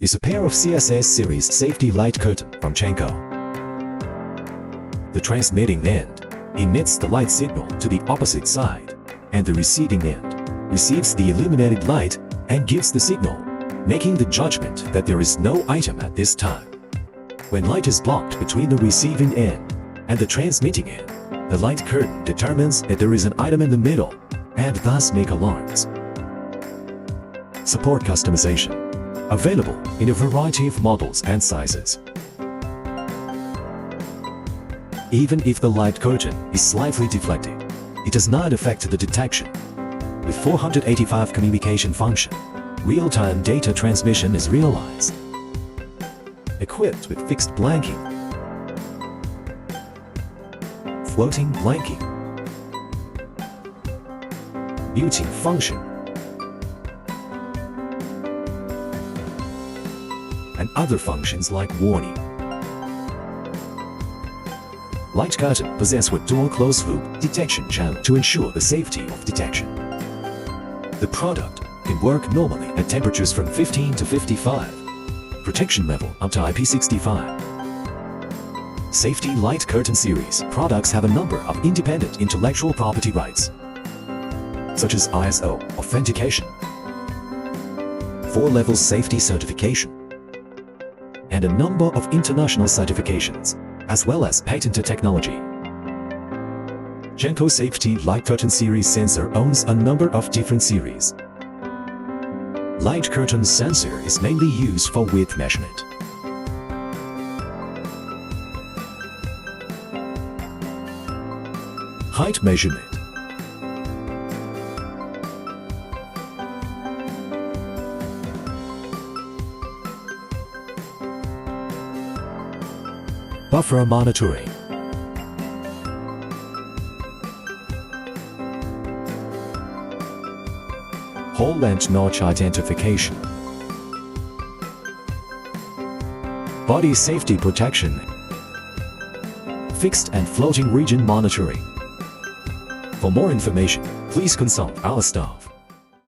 is a pair of CSS series safety light curtain from ICHANKO. The transmitting end emits the light signal to the opposite side, and the receiving end receives the illuminated light and gives the signal, making the judgment that there is no item at this time. When light is blocked between the receiving end and the transmitting end, the light curtain determines that there is an item in the middle and thus make alarms. Support customization. Available in a variety of models and sizes. Even if the light curtain is slightly deflected, it does not affect the detection. With 485 communication function, real-time data transmission is realized. Equipped with fixed blanking, floating blanking, muting function, and other functions like warning. Light curtain possess with dual closed-loop detection channel to ensure the safety of detection. The product can work normally at temperatures from 15 to 55, protection level up to IP65. Safety Light Curtain Series products have a number of independent intellectual property rights, such as ISO authentication, 4-level safety certification, and a number of international certifications, as well as patented technology. ICHANKO Safety Light Curtain Series sensor owns a number of different series. Light curtain sensor is mainly used for width measurement. Height measurement. Buffer monitoring. Hole and notch identification. Body safety protection. Fixed and floating region monitoring. For more information, please consult our staff.